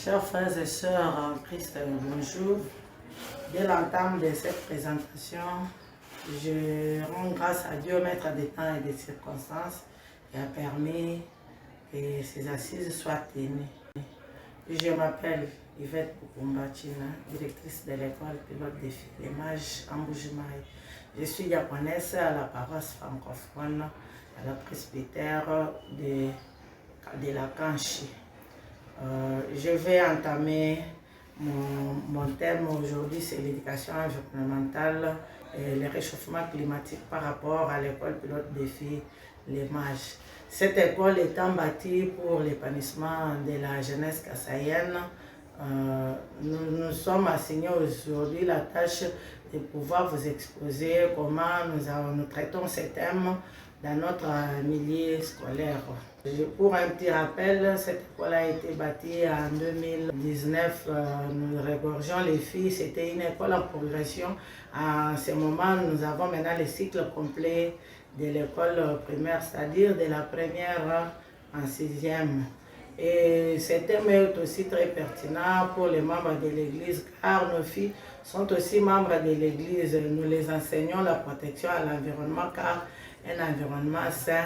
Chers frères et sœurs en Christ, bonjour. Dès l'entame de cette présentation, je rends grâce à Dieu, maître des temps et des circonstances, qui a permis que ces assises soient tenues. Je m'appelle Yvette Bukumba-China, directrice de l'école pilote des filles des mages en Bujumaï. Je suis diaconesse à la paroisse francophone, à la presbytère de la Kanchi. Je vais entamer mon thème aujourd'hui, c'est l'éducation environnementale et le réchauffement climatique par rapport à l'école pilote des filles, les mages. Cette école étant bâtie pour l'épanouissement de la jeunesse kassaïenne, nous sommes assignés aujourd'hui la tâche de pouvoir vous exposer comment nous traitons ces thèmes dans notre milieu scolaire. Pour un petit rappel, cette école a été bâtie en 2019. Nous regorgeons les filles. C'était une école en progression. En ce moment, nous avons maintenant le cycle complet de l'école primaire, c'est-à-dire de la première en sixième. Et ce thème est aussi très pertinent pour les membres de l'Église, car nos filles sont aussi membres de l'Église. Nous les enseignons la protection à l'environnement, car un environnement sain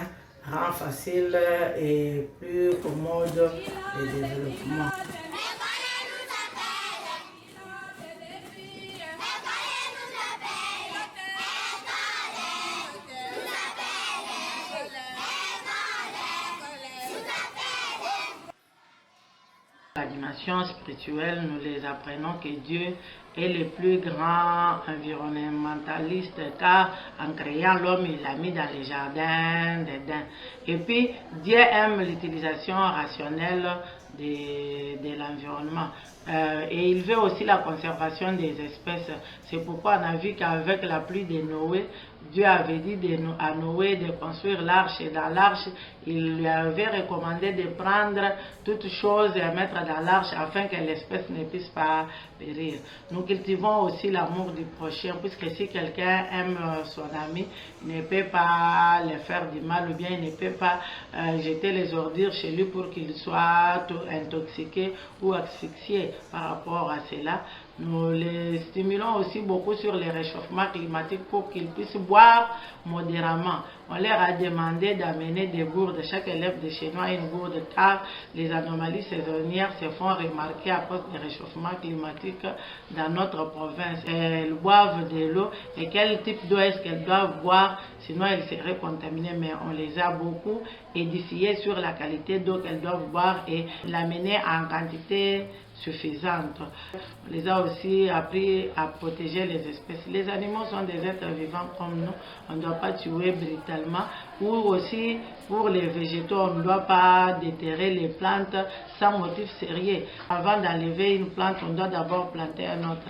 rend facile et plus commode le développement. La dimension spirituelle, nous les apprenons que Dieu est le plus grand environnementaliste, car en créant l'homme, il l'a mis dans les jardins d'Éden. Et puis, Dieu aime l'utilisation rationnelle de l'environnement. Et il veut aussi la conservation des espèces. C'est pourquoi on a vu qu'avec la pluie de Noé, Dieu avait dit à Noé de construire l'arche, et dans l'arche, il lui avait recommandé de prendre toutes choses et à mettre dans l'arche afin que l'espèce ne puisse pas périr. Nous cultivons aussi l'amour du prochain, puisque si quelqu'un aime son ami, il ne peut pas le faire du mal, ou bien il ne peut pas jeter les ordures chez lui pour qu'il soit intoxiqué ou asphyxié par rapport à cela. Nous les stimulons aussi beaucoup sur le réchauffement climatique pour qu'ils puissent boire modérément. On leur a demandé d'amener des gourdes. Chaque élève de chez nous a une gourde, car les anomalies saisonnières se font remarquer à cause du réchauffement climatique dans notre province. Elles boivent de l'eau, et quel type d'eau est-ce qu'elles doivent boire, sinon elles seraient contaminées. Mais on les a beaucoup édifiées sur la qualité d'eau qu'elles doivent boire et l'amener en quantité suffisante. On les a aussi appris à protéger les espèces. Les animaux sont des êtres vivants comme nous. On ne doit pas tuer brutalement. Ou aussi, pour les végétaux, on ne doit pas déterrer les plantes sans motif sérieux. Avant d'enlever une plante, on doit d'abord planter un autre.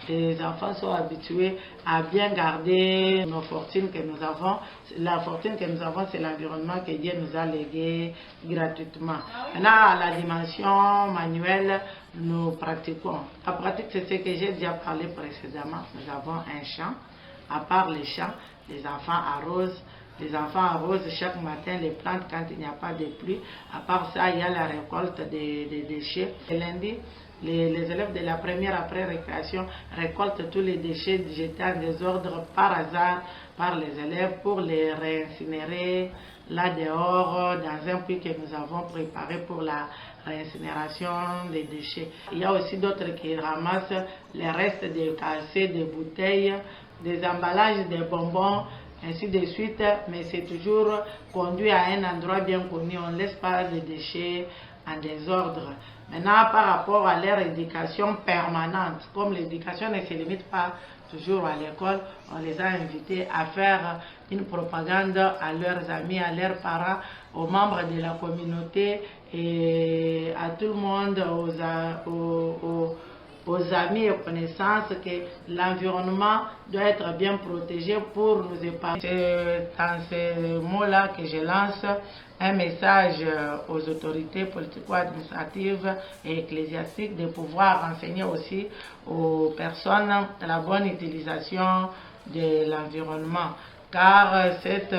Les enfants sont habitués à bien garder nos fortunes que nous avons. La fortune que nous avons, c'est l'environnement que Dieu nous a légué gratuitement. Maintenant, à la dimension manuelle, nous pratiquons. La pratique, c'est ce que j'ai déjà parlé précédemment. Nous avons un champ. À part les champs, les enfants arrosent. Les enfants arrosent chaque matin les plantes quand il n'y a pas de pluie. À part ça, il y a la récolte des déchets. Le lundi, les élèves de la première après récréation récoltent tous les déchets jetés en désordre par hasard par les élèves pour les réincinérer là dehors dans un puits que nous avons préparé pour la réincinération des déchets. Il y a aussi d'autres qui ramassent les restes des cassés, des bouteilles, des emballages, des bonbons, ainsi de suite, mais c'est toujours conduit à un endroit bien connu. On ne laisse pas les déchets en désordre. Maintenant, par rapport à leur éducation permanente, comme l'éducation ne se limite pas toujours à l'école, on les a invités à faire une propagande à leurs amis, à leurs parents, aux membres de la communauté et à tout le monde, aux amis et connaissances, que l'environnement doit être bien protégé pour nous épargner. C'est dans ces mots-là que je lance un message aux autorités politico-administratives et ecclésiastiques de pouvoir enseigner aussi aux personnes la bonne utilisation de l'environnement. Car cette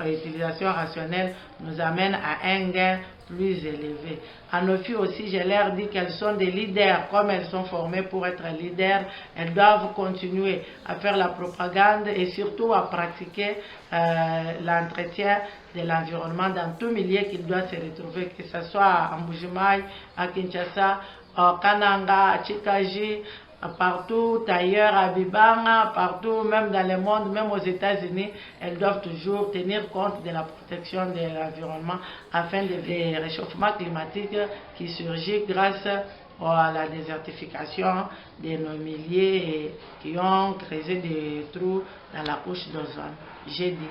utilisation rationnelle nous amène à un gain plus élevée. À nos filles aussi, je leur dis qu'elles sont des leaders, comme elles sont formées pour être leaders, elles doivent continuer à faire la propagande et surtout à pratiquer l'entretien de l'environnement dans tout milieu qu'ils doivent se retrouver, que ce soit à Mbujimaï, à Kinshasa, à Kananga, à Chikaji, partout ailleurs, à Bibanga, partout, même dans le monde, même aux États-Unis, elles doivent toujours tenir compte de la protection de l'environnement afin des réchauffements climatiques qui surgissent grâce à la désertification de nos milieux et qui ont creusé des trous dans la couche d'ozone. J'ai dit.